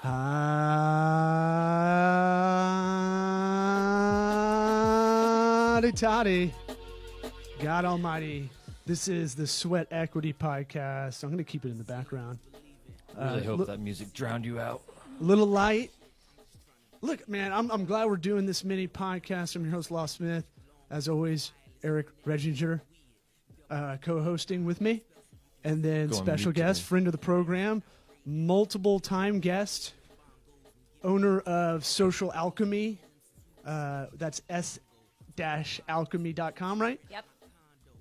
Howdy toddy. God almighty. This is the Sweat Equity Podcast. I'm going to keep it in the background. I really hope that music drowned you out. A little light. Look, man, I'm glad we're doing this mini podcast. I'm your host, Law Smith. As always, Eric Reginger co-hosting with me. And then special guest, friend of the program, multiple time guest, owner of Social Alchemy. That's s-alchemy.com, right? Yep.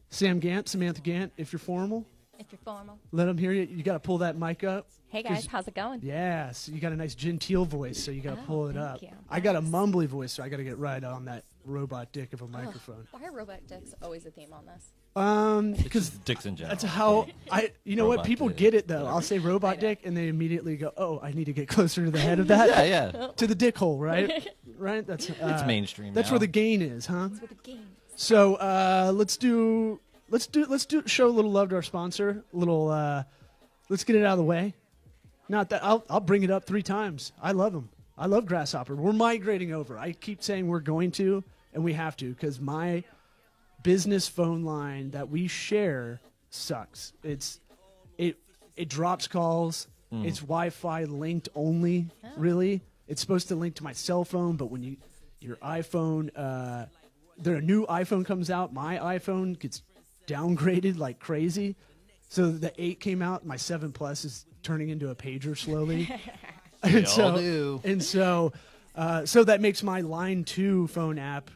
Sam Gant, Samantha Gant, if you're formal. If you're formal. Let them hear you. You got to pull that mic up. Hey, guys. How's it going? Yes. You got a nice genteel voice, so you got to pull it up. You. I got a mumbly voice, so I got to get right on that robot dick of a microphone. Why are robot dicks always a theme on this? Because dicks in general. that's how you know what, people dick. get it though. I'll say robot dick and they immediately go, oh, I need to get closer to the head of that. yeah. To the dick hole, right? Right? That's It's mainstream That's now. where the gain is, huh? That's where the game is. So let's show a little love to our sponsor. Let's get it out of the way. Not that I'll bring it up 3 times. I love them. I love Grasshopper. We're migrating over. I keep saying we're going to, and we have to, because my business phone line that we share sucks. It drops calls. It's Wi-Fi linked only. Really, it's supposed to link to my cell phone, but when your iPhone, a new iPhone comes out, my iPhone gets downgraded like crazy. So the 8 came out, my 7 Plus is turning into a pager slowly. They all do. And so that makes my Line 2 phone app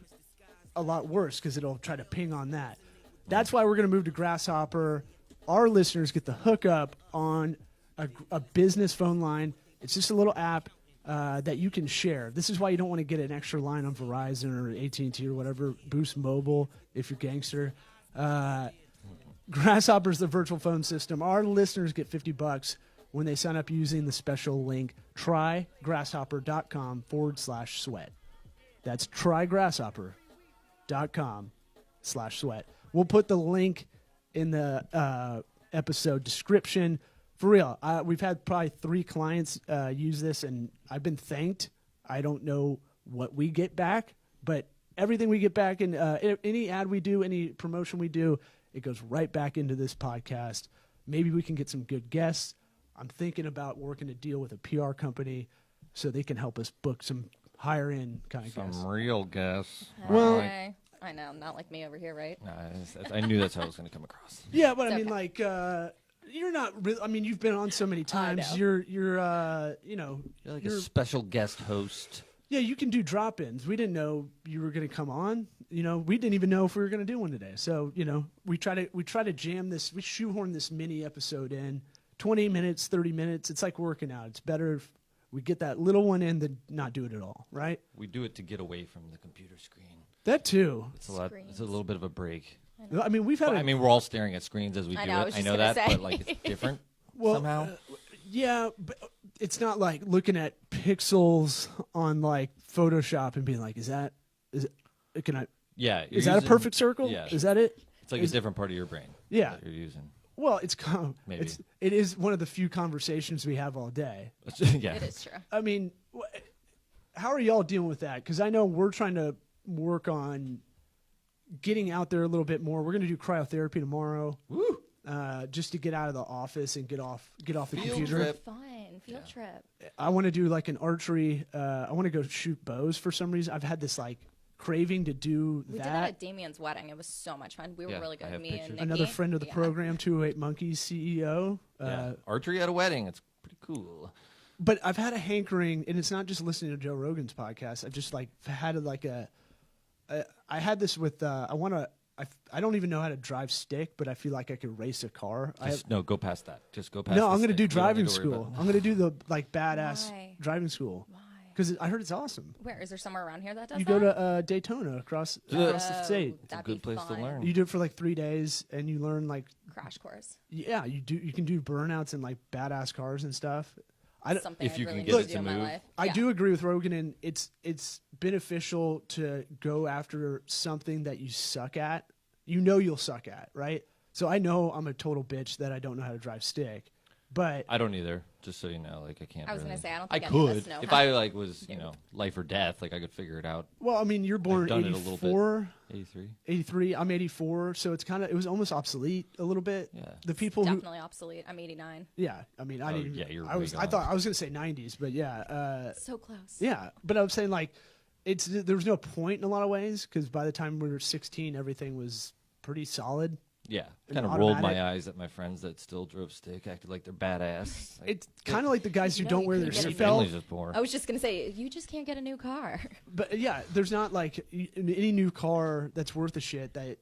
a lot worse because it'll try to ping on that. That's why we're going to move to Grasshopper. Our listeners get the hookup on a business phone line. It's just a little app that you can share. This is why you don't want to get an extra line on Verizon or AT&T or whatever, Boost Mobile if you're gangster. Grasshopper's the virtual phone system. Our listeners get $50 when they sign up using the special link trygrasshopper.com/sweat. That's trygrasshopper.com/sweat. We'll put the link in the episode description. For real, we've had probably 3 clients use this, and I've been thanked. I don't know what we get back, but everything we get back in any ad we do, any promotion we do, it goes right back into this podcast. Maybe we can get some good guests. I'm thinking about working a deal with a PR company so they can help us book some higher-end kind of guests. Some real guests. Well, I know, not like me over here, right? Nah, I knew that's how it was going to come across. Yeah, but It's I mean, okay. like, you're not really. I mean, you've been on so many times. know. You're You're like a special guest host. Yeah, you can do drop-ins. We didn't know you were going to come on. We didn't even know if we were going to do one today. So, we try to jam this. We shoehorn this mini episode in 20 minutes, 30 minutes. It's like working out. It's better if we get that little one in than not do it at all, right? We do it to get away from the computer screen. That too. It's a lot. It's a little bit of a break. I mean, we've had. We're all staring at screens as we do I know, I it. was I just know gonna that, say. but like it's different Well, somehow. Yeah, but it's not like looking at pixels on like Photoshop and being like, is that a perfect circle? Yeah. Is that it? It's like a different part of your brain. Yeah. That you're using. Well, Maybe. it is one of the few conversations we have all day. Yeah. It is true. I mean, how are y'all dealing with that? Because I know we're trying to work on getting out there a little bit more. We're going to do cryotherapy tomorrow. Woo. Just to get out of the office and get off the Field computer. trip. Fun. Field trip. I want to do like an archery. I want to go shoot bows for some reason. I've had this like craving to do We did that at Damien's wedding. It was so much fun. We were Yeah, really I good. have Me pictures. and Nikki. Another friend of the Yeah. program, 208 Monkeys CEO. Yeah. Archery at a wedding. It's pretty cool. But I've had a hankering, and it's not just listening to Joe Rogan's podcast. I've just like had I had this with I don't even know how to drive stick, but I feel like I could race a car. No, go past that. Just go past. No, I'm going to do driving school. I'm going to do the like badass Why? driving school Why? because I heard it's awesome. Where is there somewhere around here that does You that? go to Daytona across the state. It's a That'd good be place to fun. learn. You do it for like 3 days, and you learn like Crash course. you can do burnouts in like badass cars and stuff. Something If I you really can need get to it do to in my move. life. I Yeah. do agree with Rogan, and it's beneficial to go after something that you suck at. You'll suck at, right? So I know I'm a total bitch that I don't know how to drive stick. But I don't either. Just so you know, like I can't. I was really. gonna say I don't I think any of us could know if how- I like was life or death. Like I could figure it out. well, I mean, you're born I've in done it a little 84, 83. 83. I'm 84, so it was almost obsolete a little bit. Yeah. The people who, Definitely obsolete. I'm 89. yeah, I mean, I didn't. yeah, you're I was. way I gone. thought I was gonna say 90s, but yeah, So close. yeah. But I'm saying like, there was no point in a lot of ways because by the time we were 16, everything was pretty solid. Yeah, An kind of rolled automatic. my eyes at my friends that still drove stick, acted like they're badass. Like, It's kind of like the guys who You know don't you wear their couldn't get a their family's seatbelt. just poor. I was just gonna say you just can't get a new car. But yeah, there's not like any new car that's worth a shit that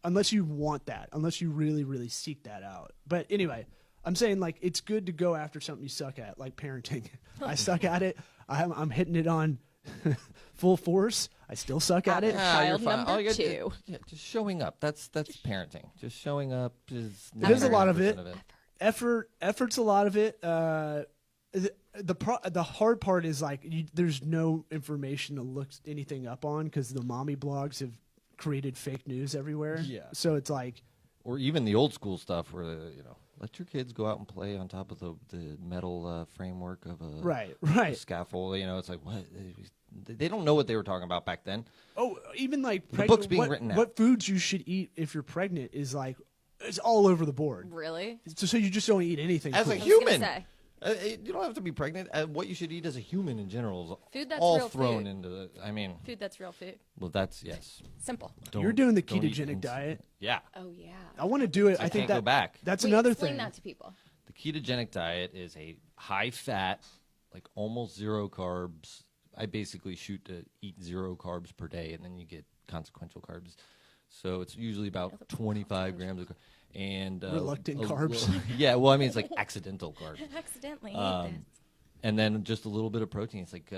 unless you want that, unless you really really seek that out. But anyway, I'm saying like it's good to go after something you suck at, like parenting. I suck at it. I'm hitting it on full force. I still suck at it. Child you're fine. number All you gotta 2. yeah, just showing up. That's parenting. Just showing up is. There's a lot of 99% it. Effort's a lot of it. The hard part is like there's no information to look anything up on because the mommy blogs have created fake news everywhere. Yeah. So it's like, Or even the old school stuff where let your kids go out and play on top of the metal framework of a right. scaffold. It's like what they don't know what they were talking about back then. Oh, even like The book's being what, written out. what foods you should eat if you're pregnant is like it's all over the board. Really? So you just don't eat anything. As a clean. human, say. You don't have to be pregnant. What you should eat as a human in general is Food that's all real thrown food. into the. I mean, Food that's real food. well, that's yes. Simple. You're doing the don't eat ketogenic things. diet. Yeah, Oh yeah. I want to do it. I I think can't go back. That's Wait, another explain thing. that to people. the ketogenic diet is a high fat, like almost zero carbs. I basically shoot to eat 0 carbs per day, and then you get consequential carbs. So it's usually about 25 grams of and Reluctant a carbs. yeah, well, I mean it's like accidental carbs. Accidentally ate Um, this. And then just a little bit of protein. It's like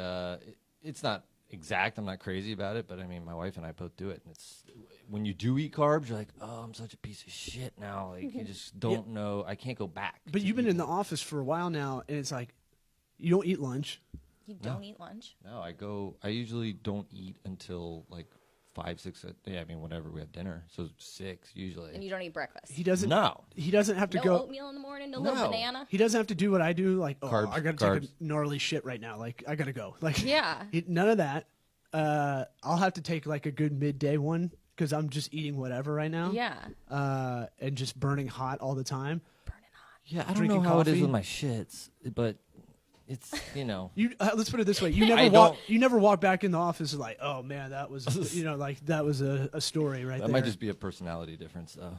it's not exact. I'm not crazy about it, but I mean, my wife and I both do it. And it's when you do eat carbs, you're like, oh, I'm such a piece of shit now. Like you just don't know. I can't go back. But to you've been in eating. the office for a while now, and it's like you don't eat lunch. You don't eat lunch. No, I usually don't eat until like 5, 6. Yeah, I mean, whenever we have dinner. So 6 usually. And you don't eat breakfast. He doesn't. No. He doesn't have to No go. oatmeal in the morning, no little No. banana. He doesn't have to do what I do. Like, oh, Carbs, I gotta carbs. take a gnarly shit right now. Like, I gotta go. Like, Yeah. none of that. I'll have to take like a good midday one because I'm just eating whatever right now. Yeah. And just burning hot all the time. Burning hot. Yeah, I don't Drinking know how it coffee. is with my shits, but it's You let's put it this way: you I never don't- you never walk back in the office like, oh man, that was like that was a story right that there. might just be a personality difference, though.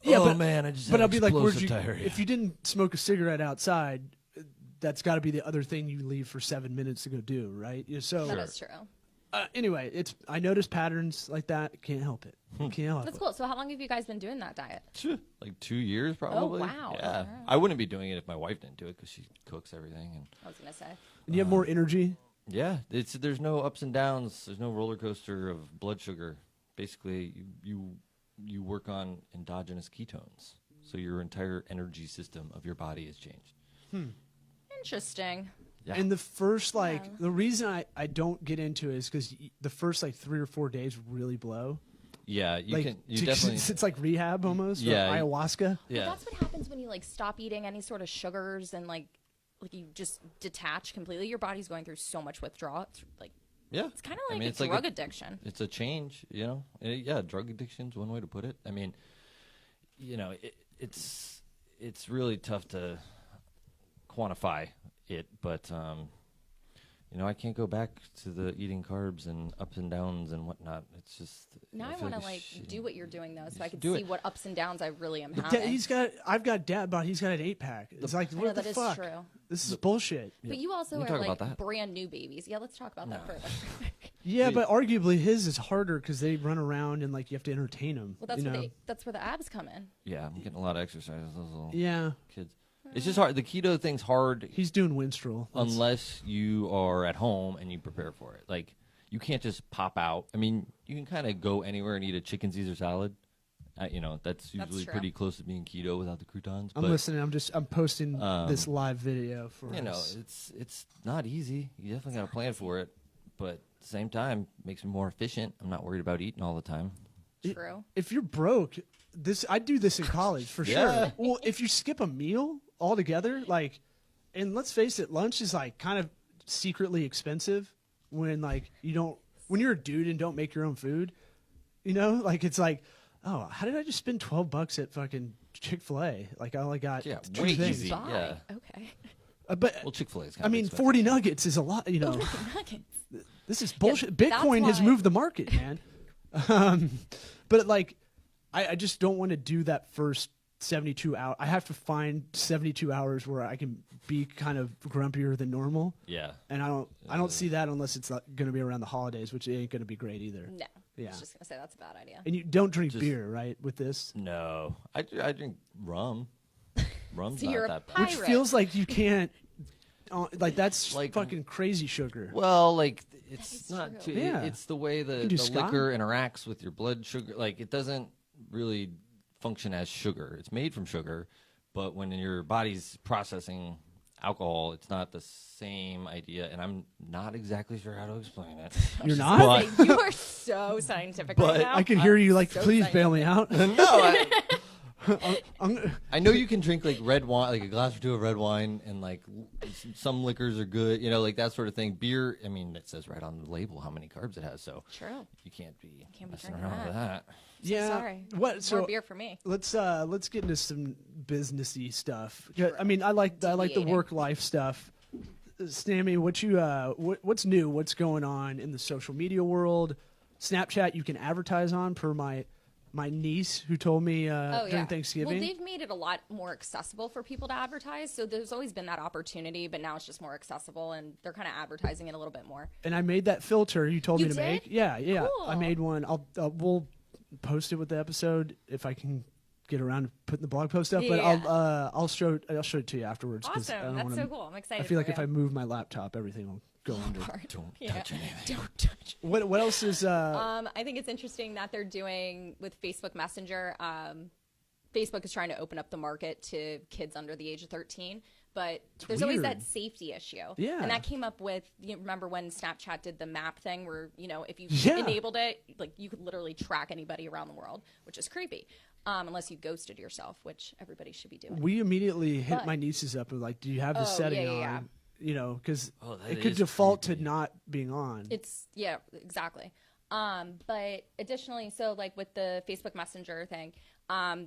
Yeah, oh but man, I just but had I'll be like, where'd explosive you? diarrhea. If you didn't smoke a cigarette outside, that's got to be the other thing you leave for 7 minutes to go do, right? Yeah, so That is true. anyway, I notice patterns like that. Can't help it. Can't help That's it. cool. So how long have you guys been doing that diet? Like 2 years, probably. wow. Yeah, Alright. I wouldn't be doing it if my wife didn't do it because she cooks everything. And I was gonna say. And you have more energy. yeah, there's no ups and downs. There's no roller coaster of blood sugar. Basically, you work on endogenous ketones, so your entire energy system of your body has changed. Interesting. Yeah. And the first Yeah. the reason I don't get into it is because the first like 3 or 4 days really blow. Yeah, you Like can. You definitely. it's like rehab almost. or Yeah. ayahuasca. Yeah. But that's what happens when you like stop eating any sort of sugars and like you just detach completely. Your body's going through so much withdrawal. It's like Yeah. it's kind of I like mean, a it's like drug addiction. It's a change, Yeah, drug addiction's one way to put it. I mean, it's really tough to quantify it, but I can't go back to the eating carbs and ups and downs and whatnot. It's just Now I feel want to like like shit. do what you're doing though, so I can do see it. what ups and downs I really am But having. I've got dad bod. He's got an 8-pack. It's like I know, what the that is fuck? true. This is bullshit. But you also We can are talk like about that. brand new babies. Yeah, let's talk about that further. Yeah, Dude. but arguably his is harder because they run around and like you have to entertain them. Well, that's where the abs come in. Yeah, I'm getting a lot of exercise. Those little Yeah, kids. It's just hard. The keto thing's hard he's doing Winstrol. unless you are at home and you prepare for it. Like, you can't just pop out. I mean, you can kind of go anywhere and eat a chicken Caesar salad. That's usually true. pretty close to being keto without the croutons. I'm but, listening. I'm posting this live video for us. it's not easy. You definitely got to plan for it. But at the same time, makes me more efficient. I'm not worried about eating all the time. True. If you're broke, I do this in college for Yeah. sure. Well, if you skip a meal altogether, like, and let's face it, lunch is like kind of secretly expensive when like when you're a dude and don't make your own food, you know, like it's like, oh, how did I just spend $12 at fucking Chick-fil-A? Like I only got two way things. easy. Bye. Yeah. Okay. But Well, Chick-fil-A is kind I of mean, expensive. 40 nuggets is a lot, you know. Nuggets. This is bullshit. that's Bitcoin has why- moved the market, man. But like, I just don't want to do that first 72 hours. I have to find 72 hours where I can be kind of grumpier than normal. Yeah. And I don't see that unless it's going to be around the holidays, which ain't going to be great either. No. Yeah. I was just gonna say that's a bad idea. And you don't drink beer, right? With this, No. I drink rum. Rum's So not you're a that bad. pirate. which feels like you can't. Like that's Like- fucking crazy sugar. Well, like is it's not true. too. Yeah. It's the way the do scotch. liquor interacts with your blood sugar. Like it doesn't really function as sugar. It's made from sugar, but when your body's processing alcohol, it's not the same idea. And I'm not exactly sure how to explain it. You're not. But- You are so scientific right But now. I can hear you like, so please bail me out. No, I know you can drink like red wine, like a glass or two of red wine, and like some liquors are good, you know, like that sort of thing. Beer, I mean, it says right on the label how many carbs it has, so True. you can't be Can't be messing drinking around with that. Yeah. Sorry. What? So More beer for me. let's get into some businessy stuff. Yeah, I mean, I like the Deviating. work life stuff. Stammy, what's new? What's going on in the social media world? Snapchat you can advertise on per my niece who told me during Thanksgiving. Well, they've made it a lot more accessible for people to advertise. So there's always been that opportunity, but now it's just more accessible, and they're kind of advertising it a little bit more. And I made that filter you told You me to did? make. Yeah. Cool. I made one. We'll post it with the episode if I can get around to putting the blog post up. But Yeah. I'll show it to you afterwards. 'cause I Awesome. don't That's wanna- so cool. I'm excited. I feel like for if I you. move my laptop, everything will go under. Don't Yeah. touch anything. Don't touch. What else is? I think it's interesting that they're doing with Facebook Messenger. Facebook is trying to open up the market to kids under the age of 13, but there's always weird. that safety issue. Yeah. And that came up with, you remember when Snapchat did the map thing where, you know, if you Yeah. enabled it, like you could literally track anybody around the world, which is creepy. Unless you ghosted yourself, which everybody should be doing. We immediately hit But- my nieces up and like, do you have the Oh, setting yeah, on? yeah. You know, because Oh, that it could is default creepy. to not being on. It's yeah, exactly. But additionally, so like with the Facebook Messenger thing,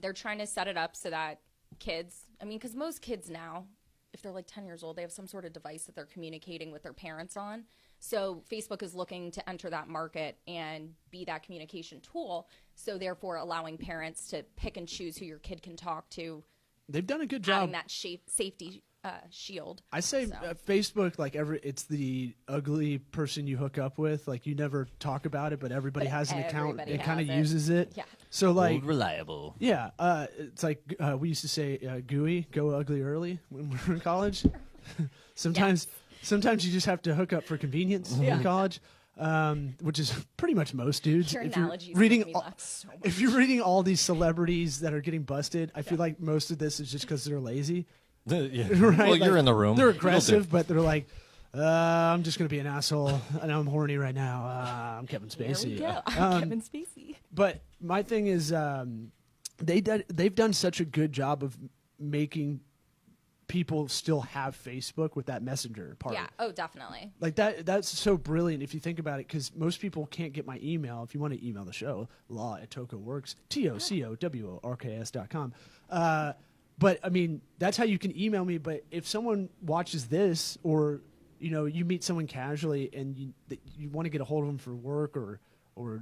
they're trying to set it up so that kids, I mean, because most kids now, if they're like 10 years old, they have some sort of device that they're communicating with their parents on. So Facebook is looking to enter that market and be that communication tool. So therefore, allowing parents to pick and choose who your kid can talk to, They've done a good having job. that safety shield. I say So. Facebook, like it's the ugly person you hook up with. Like you never talk about it, but everybody But has an account everybody and kind of has it. uses it. Yeah. So like, Old reliable. yeah, it's like we used to say, "Gooey, go ugly early" when we were in college. sometimes you just have to hook up for convenience in college, which is pretty much most dudes. Your If you're analogies reading make me all- laugh so much. if you're reading all these celebrities that are getting busted, I feel like most of this is just because they're lazy. Yeah. Right? Well, Like, you're in the room. They're You'll do. aggressive, but they're like, I'm just gonna be an asshole, and I'm horny right now. I'm Kevin There we Spacey. go. I'm Kevin Spacey. But my thing is, they've done such a good job of making people still have Facebook with that messenger part. Yeah. Oh, definitely. Like that's so brilliant if you think about it, because most people can't get my email. If you want to email the show, law@tocoworks, TOCOWORKS.com. But I mean, that's how you can email me. But if someone watches this, or you meet someone casually and you want to get a hold of them for work or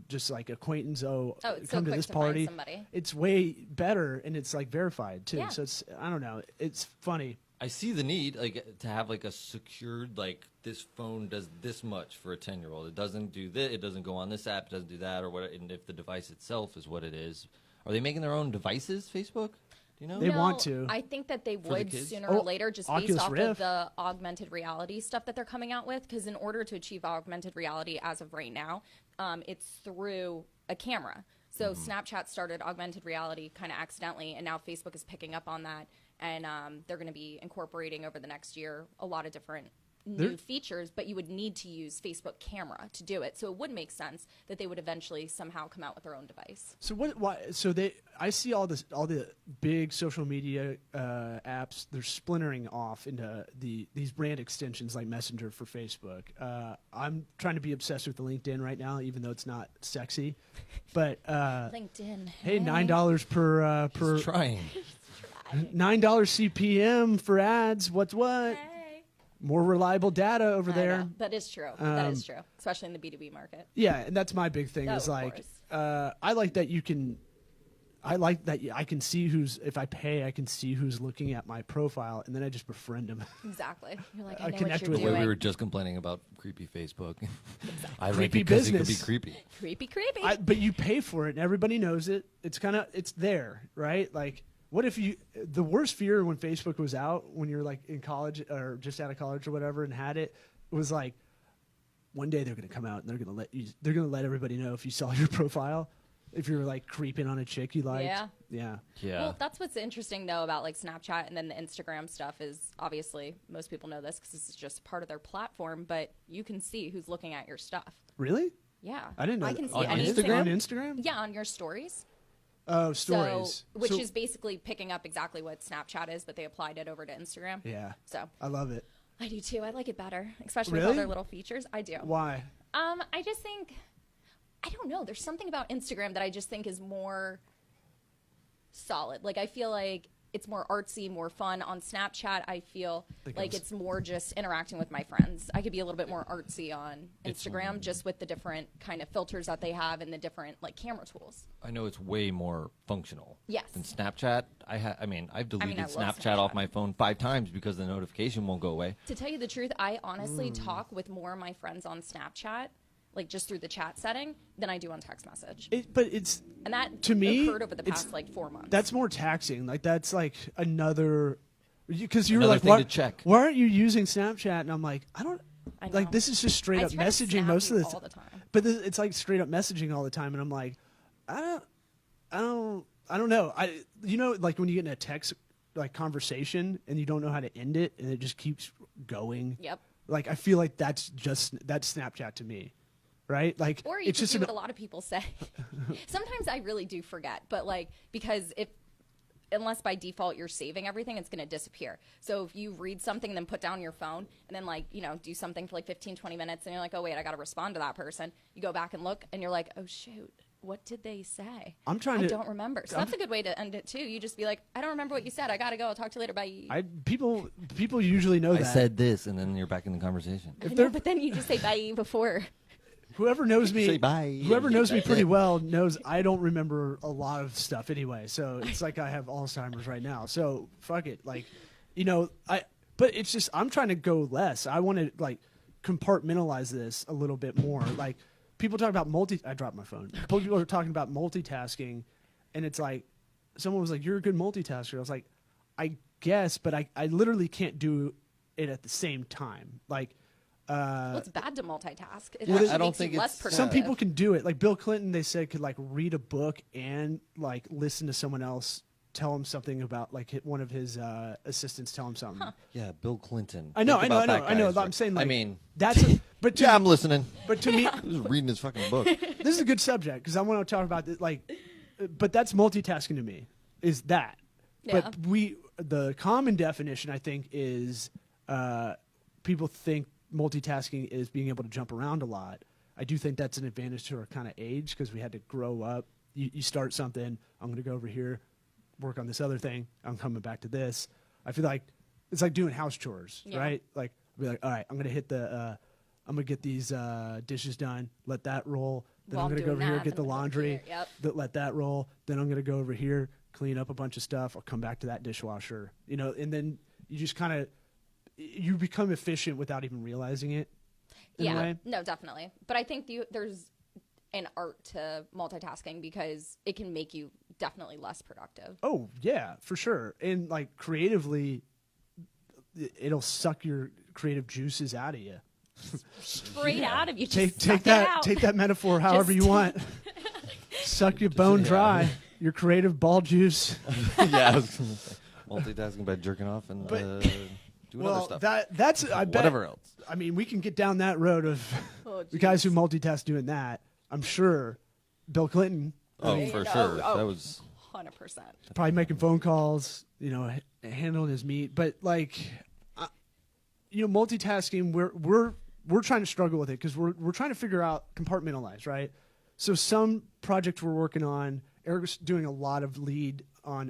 just like acquaintance, it's so come to quick this to find party. somebody. It's way better, and it's like verified too. Yeah. So it's, I don't know, it's funny. I see the need, like, to have like a secured, like, this phone does this much for a 10-year-old. It doesn't do this. It doesn't go on this app. It doesn't do that, or what. And if the device itself is what it is, are they making their own devices? Facebook? Do you know? They want to. I think that they the would kids? sooner Oh, or later, just Oculus based off Rift. of the augmented reality stuff that they're coming out with. Because in order to achieve augmented reality as of right now, it's through a camera. So Snapchat started augmented reality kind of accidentally, and now Facebook is picking up on that, and they're going to be incorporating over the next year a lot of different new features, but you would need to use Facebook camera to do it. So it would make sense that they would eventually somehow come out with their own device. So why? So I see all the big social media apps. They're splintering off into these brand extensions like Messenger for Facebook. I'm trying to be obsessed with the LinkedIn right now, even though it's not sexy. But LinkedIn. Hey, $9 per Trying. $9 CPM for ads. What's what? Hey. More reliable data over I there. know. That is true. That is true, especially in the B2B market. Yeah, and that's my big thing. Oh, Is of like course. I like that you can. I like that I can see who's. If I pay, I can see who's looking at my profile, and then I just befriend them. Exactly. You're like, I I know connect what you're with The way doing. we were just complaining about creepy Facebook. I like Creepy it because it could be business. creepy. Creepy. But you pay for it, and everybody knows it. It's there, right? Like, what if the worst fear when Facebook was out, when you're like in college or just out of college or whatever, and had it, was like, one day they're gonna come out and they're gonna let everybody know if you saw your profile, if you're like creeping on a chick you liked. Yeah. Well, that's what's interesting though about like Snapchat and then the Instagram stuff is obviously most people know this because this is just part of their platform, but you can see who's looking at your stuff. Really? Yeah, I didn't know. I that. can see On anything. Instagram? On Instagram? Yeah, on your stories. Oh, stories. So, which So- is basically picking up exactly what Snapchat is, but they applied it over to Instagram. Yeah. So I love it. I do too. I like it better, especially with Really? all their little features. I do. Why? I just think, I don't know. There's something about Instagram that I just think is more solid. Like I feel like it's more artsy, more fun. On Snapchat, I feel like it's more just interacting with my friends. I could be a little bit more artsy on Instagram, just with the different kind of filters that they have and the different like camera tools. I know it's way more functional. Yes. Than Snapchat. I've deleted I love Snapchat off Snapchat. my phone 5 times because the notification won't go away. To tell you the truth, I honestly talk with more of my friends on Snapchat, like just through the chat setting, than I do on text message. But it's And that to me occurred over the it's- past like 4 months. that's more taxing. Like that's like another because you were Another like, thing why, to check. why aren't you using Snapchat? And I'm like, I I like know. this is just straight I up try to messaging snap most of you the all the time. But it's like straight up messaging all the time, and I'm like, I don't know. Like when you get in a text like conversation and you don't know how to end it, and it just keeps going. Yep. Like I feel like that's Snapchat to me, right? Like Or you it's can just see an, what a lot of people say. Sometimes I really do forget, but like because unless by default you're saving everything, it's going to disappear. So if you read something and then put down your phone and then like, do something for like 15, 20 minutes and you're like, oh wait, I got to respond to that person. You go back and look and you're like, oh shoot, what did they say? I'm trying I to- don't remember. So that's a good way to end it too. You just be like, I don't remember what you said. I got to go. I'll talk to you later. Bye. people usually know I that. said this, and then you're back in the conversation. I know, but then you just say bye before. Whoever knows me, Say bye. Whoever knows me pretty well knows I don't remember a lot of stuff anyway. So it's like I have Alzheimer's right now. So fuck it, like, But it's just I'm trying to go less. I want to like compartmentalize this a little bit more. Like people talk about I dropped my phone. People are talking about multitasking, and it's like someone was like, "You're a good multitasker." I was like, "I guess," but I literally can't do it at the same time. Like. Well, it's bad to multitask. It Well, actually I don't makes think you less it's- productive. Some people can do it. Like Bill Clinton, they said could like read a book and like listen to someone else tell him something about like one of his assistants tell him something. Yeah, Bill Clinton. I know. Think about that I know. guy's- I'm saying like I mean, that's but to, yeah, I'm listening. but to me I'm just reading his fucking book. this is a good subject because I want to talk about this, like, but that's multitasking to me. Is that? Yeah. But the common definition I think is people think multitasking is being able to jump around a lot. I do think that's an advantage to our kind of age because we had to grow up. You start something, I'm going to go over here, work on this other thing. I'm coming back to this. I feel like it's like doing house chores, Yeah. right? Like I'll be like, all right, I'm going to hit I'm going to get these dishes done. Let that roll. Then While I'm I'm going to go doing over here, that, get the then I'm gonna go laundry. here. Yep. Let that roll. Then I'm going to go over here, clean up a bunch of stuff. I'll come back to that dishwasher, and then you just kind of, you become efficient without even realizing it. In a Yeah, way. no, definitely. But I think there's an art to multitasking because it can make you definitely less productive. Oh yeah, for sure. And like creatively, it'll suck your creative juices out of you. Straight out of you. Take Just suck it that out. take that metaphor however Just- you want. Suck your bone dry. Your creative ball juice. Yeah, I was gonna say, multitasking by jerking off and doing other stuff. That's I bet. Whatever else. I mean, we can get down that road of Oh, the guys who geez. multitask doing that. I'm sure Bill Clinton Oh, for sure. That was 100%. probably making phone calls, handling his meat. But multitasking, we're trying to struggle with it because we're trying to figure out compartmentalize, right? So some projects we're working on, Eric's doing a lot of lead on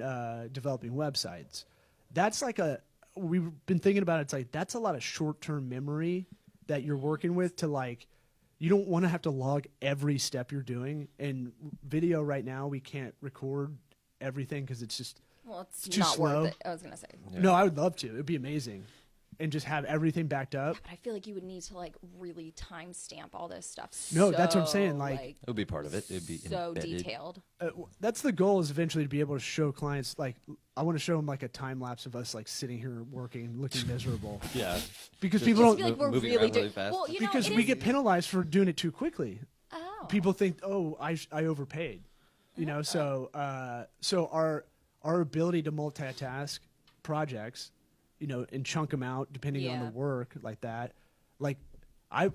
developing websites. That's like we've been thinking about it. It's like that's a lot of short-term memory that you're working with to like. You don't want to have to log every step you're doing. And video right now, we can't record everything because it's just It's too not slow. worth it. I was going to say. Yeah. No, I would love to. It'd be amazing, and just have everything backed up. But I feel like you would need to like really timestamp all this stuff. No, that's what I'm saying, so, like- it would be part of it. It'd be so embedded. detailed. That's the goal, is eventually to be able to show clients, like, I want to show them like a time lapse of us like sitting here working, looking miserable, Yeah. because Just- people I don't, feel like we're moving really around really doing. fast. Well, because it we is- get penalized for doing it too quickly. Oh. People think, oh, I overpaid, so our ability to multitask projects, and chunk them out depending on Yeah. the work like that, like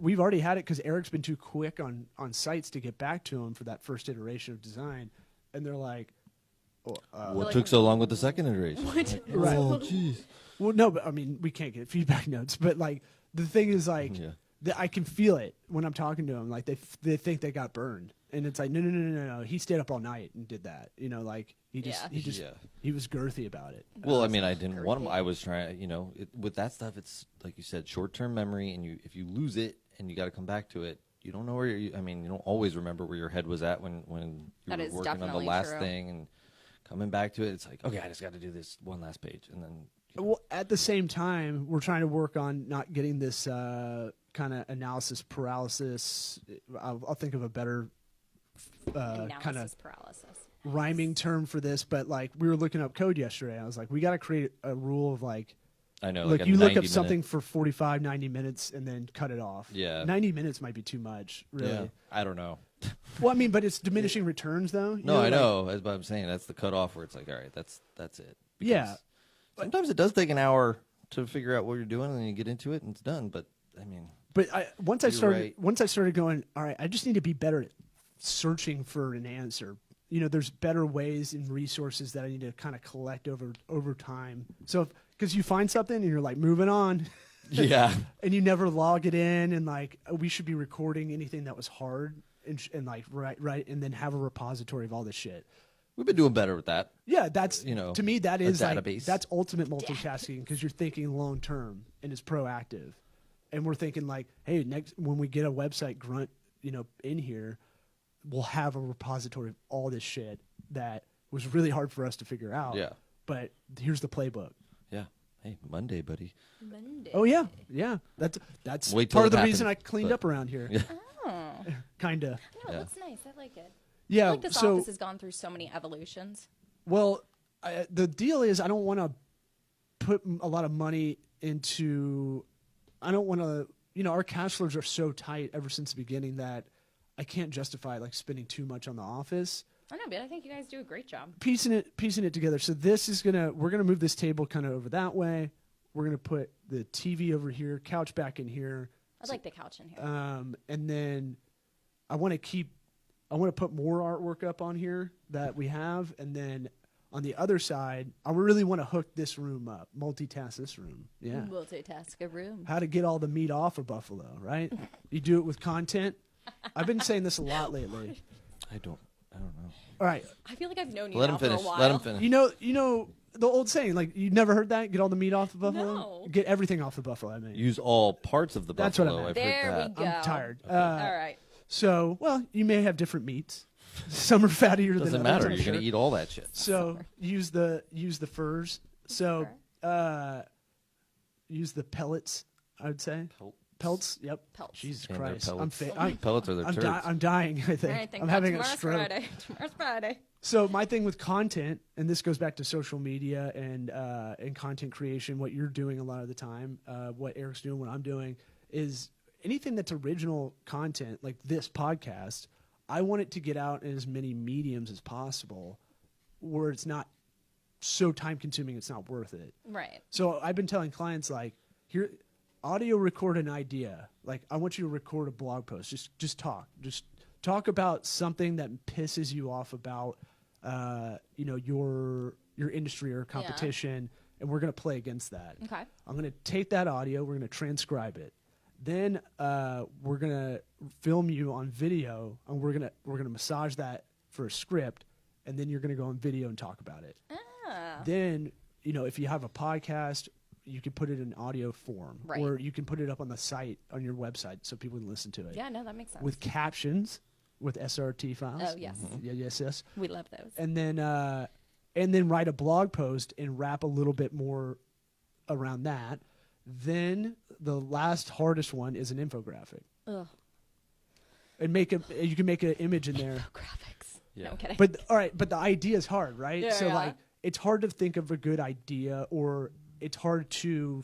we've already had it because Eric's been too quick on sites to get back to him for that first iteration of design, and they're like, What like- took so long with the second iteration? What? Like, Right. Oh, jeez. well, no, but I mean, we can't get feedback notes, but like the thing is like. Yeah. I can feel it when I'm talking to them. Like they think they got burned, and it's like no. He stayed up all night and did that. Like he was girthy about it. Well, I mean, I didn't want them. I was trying, with that stuff, it's like you said, short-term memory, and if you lose it and you got to come back to it, you don't know where you don't always remember where your head was at when you That were is working on the definitely last true. thing and coming back to it. It's like, okay, I just got to do this one last page, and then Well, at the same time, we're trying to work on not getting this kind of analysis paralysis. I'll think of a better kind of Analysis paralysis. rhyming term for this, but like we were looking up code yesterday. I was like, we got to create a rule of like. I know, Look, like a you look 90 up something minute- for 45, 90 minutes and then cut it off. Yeah. 90 minutes might be too much, really. Yeah, I don't know. Well, I mean, but it's diminishing returns, though. No, I like- know. That's what I'm saying. That's the cutoff where it's like, all right, that's it. Because Yeah. Sometimes it does take an hour to figure out what you're doing, and then you get into it, and it's done. But I mean, But once I You're started going, all right, I just need to be better at searching for an answer. There's better ways and resources that I need to kind of collect over time. So, because you find something and you're like moving on, yeah, and you never log it in, and like we should be recording anything that was hard and like right, and then have a repository of all this shit. we've been doing better with that. Yeah, that's to me that a is like database. that's ultimate multitasking because you're thinking long term and it's proactive, and we're thinking like, hey, next when we get a website grunt, in here, we'll have a repository of all this shit that was really hard for us to figure out. Yeah. But here's the playbook. Yeah. Hey, Monday, buddy. Monday. Oh yeah. That's Wait till part of it the reason I happens, cleaned but- up around here. Yeah. Oh. Kinda. No, it Yeah. looks nice. I like it. I Yeah. feel like this So office has gone through so many evolutions. well, the deal is I don't want to put a lot of money into. I don't want to. Our cash flows are so tight ever since the beginning that I can't justify like spending too much on the office. I know, but I think you guys do a great job. Piecing it together. So we're gonna move this table kind of over that way. We're gonna put the TV over here, couch back in here, I like the couch in here. and then I want to put more artwork up on here that we have, and then on the other side, I really want to hook this room up, multitask this room. Yeah. Multitask a room. How to get all the meat off of buffalo, right? You do it with content. I've been saying this a lot lately. I don't know. All right. I feel like I've known you Let now him for finish. a while. Let him finish. You know the old saying, like, you never heard that? Get all the meat off the buffalo? No. Get everything off the buffalo, I mean. Use all parts of the That's what I buffalo. meant. I've There heard we that. go. I'm tired. All right. So, well, you may have different meats. Some are fattier than Doesn't others. matter. I'm You're sure. gonna eat all that shit. So use the furs. So use the pellets. I would say pelts. Yep. Pelts. Jesus And their Christ. pellets. I'm Pellets are their turds. I'm dying. I think All right, think I'm about having a tomorrow's stroke. Friday. Tomorrow's Friday. So my thing with content, and this goes back to social media and content creation. What you're doing a lot of the time, what Eric's doing, what I'm doing, is anything that's original content, like this podcast. I want it to get out in as many mediums as possible, where it's not so time consuming, it's not worth it. Right. So I've been telling clients, like, here, audio record an idea. Like, I want you to record a blog post. Just talk. Just talk about something that pisses you off about, your industry or competition, and we're going to play against that. Okay. I'm going to take that audio. We're going to transcribe it. Then we're going to film you on video, and we're going to massage that for a script, and then you're going to go on video and talk about it. Then, if you have a podcast, you can put it in audio form, right. or you can put it up on the site, on your website, so people can listen to it. Yeah, no, that makes sense. With captions, with SRT files. Oh, yes. Yes. We love those. And then write a blog post and wrap a little bit more around that. Then the last hardest one is an infographic. Ugh. And you can make an image in there. Graphics. Yeah. No, I'm kidding. But the idea is hard, right? Yeah, so yeah. like it's hard to think of a good idea, or it's hard to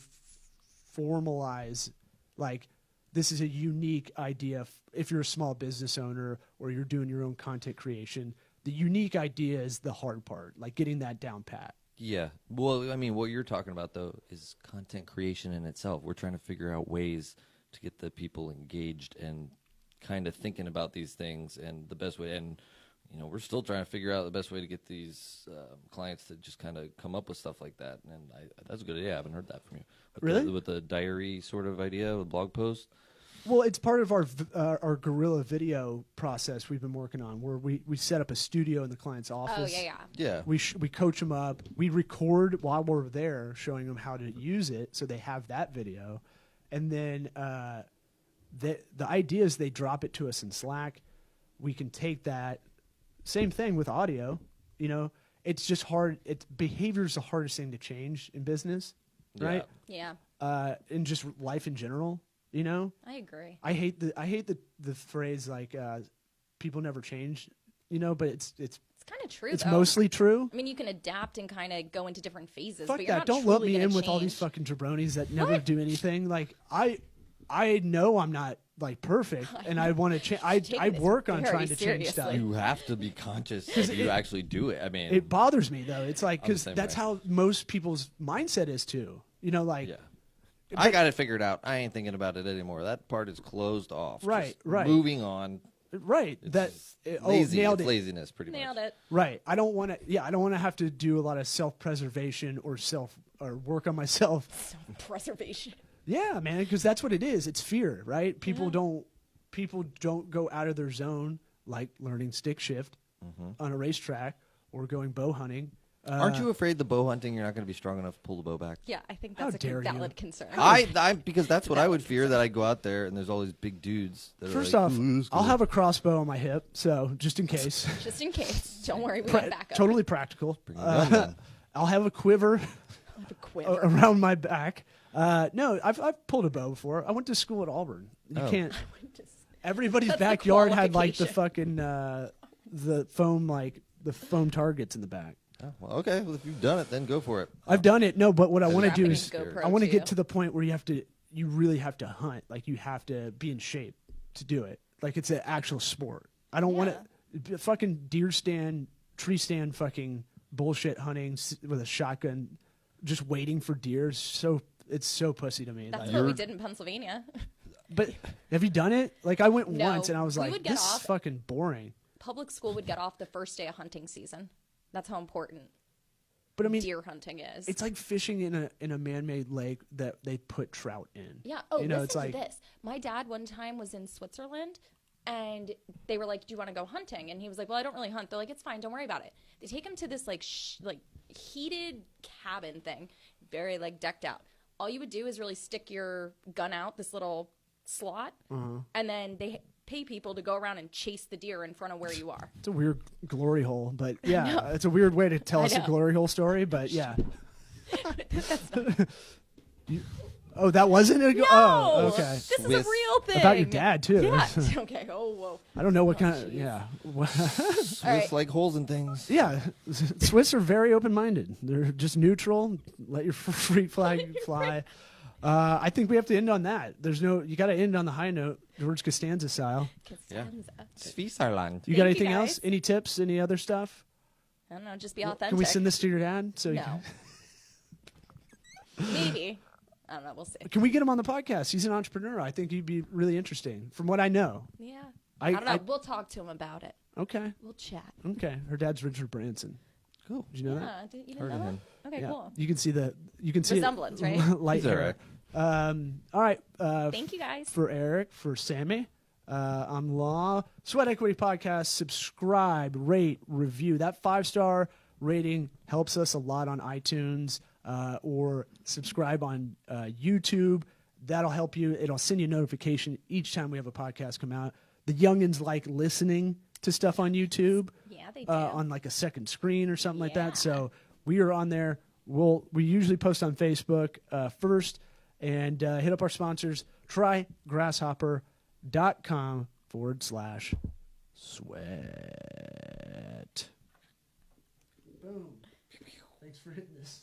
formalize like this is a unique idea if you're a small business owner or you're doing your own content creation. The unique idea is the hard part, like getting that down pat. Yeah. Well, I mean, what you're talking about, though, is content creation in itself. We're trying to figure out ways to get the people engaged and kind of thinking about these things and the best way. And, we're still trying to figure out the best way to get these clients to just kind of come up with stuff like that. And that's a good idea. I haven't heard that from you. Really? With the diary sort of idea, with blog post? Well, it's part of our guerrilla video process we've been working on, where we set up a studio in the client's office. Oh, yeah. Yeah. We coach them up. We record while we're there, showing them how to use it, so they have that video. And then the idea is they drop it to us in Slack. We can take that. Same thing with audio. It's just hard. Behavior is the hardest thing to change in business, right? Yeah. In just life in general. I agree. I hate the phrase like people never change, but it's kind of true. It's though. mostly true. I mean, you can adapt and kind of go into different phases. Fuck but you're that! not Don't lump truly me gonna in with all these change. fucking jabronis that never What? do anything. Like I know I'm not like perfect, and I want to change. I taking this work on very trying to change stuff. seriously. You have to be conscious if you actually do it. I mean, It bothers me though. It's like I'm the because same that's way. how most people's mindset is too. Like. yeah. I got it figured out. I ain't thinking about it anymore. That part is closed off. Right, Just right. Moving on. Right. It's lazy. Nailed It's it. laziness, pretty much. Nailed it. Right. I don't want to. Yeah, I don't want to have to do a lot of self-preservation or work on myself. Self-preservation. Yeah, man, because that's what it is. It's fear, right? People don't go out of their zone, like learning stick shift on a racetrack or going bow hunting. Aren't you afraid the bow hunting you're not going to be strong enough to pull the bow back? Yeah, I think How that's a dare you. valid concern. Because that's what I would fear, that I go out there and there's all these big dudes that First are like, off, "Ooh, this is I'll cool." have a crossbow on my hip, so just in case. Just in case. Don't worry, we have backup. Totally practical. Bring a gun then. I'll have a quiver I have a quiver. around my back. No, I've pulled a bow before. I went to school at Auburn. You Oh. can't. Just- Everybody's That's the backyard had like the qualification. fucking the foam targets in the back. Oh, well, okay. Well, if you've done it, then go for it. I've done it. No, but what I want to do Strapping is a GoPro I want to to get you. to the point where you really have to hunt. Like you have to be in shape to do it. Like it's an actual sport. I don't want to fucking deer stand, tree stand, fucking bullshit hunting with a shotgun, just waiting for deer. It's so pussy to me. That's Like, what we did in Pennsylvania. but have you done it? Like I went No, once and I was we like, would get this is off- fucking boring. Public school would get off the first day of hunting season. That's how important But I mean, deer hunting is. it's like fishing in a man-made lake that they put trout in. Yeah. Oh, listen it's to like this. My dad one time was in Switzerland, and they were like, "Do you want to go hunting?" And he was like, "Well, I don't really hunt." They're like, "It's fine. Don't worry about it." They take him to this like heated cabin thing, very like decked out. All you would do is really stick your gun out this little slot, and then they pay people to go around and chase the deer in front of where you are. It's a weird glory hole, but yeah, it's a weird way to tell I us a know. glory hole story. But yeah. Oh, that wasn't a. No, Oh, okay. This is a Swiss. real thing. About your dad too. Yeah. Okay. Oh, whoa. I don't know what kind of. jeez. Yeah. Swiss right. like holes in things. Yeah. Swiss are very open-minded. They're just neutral. Let your freak flag fly. I think we have to end on that. You got to end on the high note, George Costanza style. Costanza. Switzerland. You got Thank you, anything else? guys. Any tips? Any other stuff? I don't know. Just be authentic. Can we send this to your dad? So No. Maybe. I don't know. We'll see. Can we get him on the podcast? He's an entrepreneur. I think he'd be really interesting, from what I know. Yeah. I don't know. We'll talk to him about it. Okay. We'll chat. Okay. Her dad's Richard Branson. Cool. Did you know that? Yeah. You didn't Heard know of that? him. Okay, Yeah. cool. You can see Resemblance, right? Light He's all hair. All right. Thank you guys. For Eric, for Sammy, I'm Law. Sweat Equity Podcast. Subscribe, rate, review. That 5-star rating helps us a lot on iTunes, or subscribe on YouTube. That'll help you. It'll send you a notification each time we have a podcast come out. The youngins like listening to stuff on YouTube. Yeah, they do. On like a second screen or something like Yeah. that. So we are on there. We usually post on Facebook first, and hit up our sponsors. Try grasshopper.com/sweat. Boom. Thanks for hitting this.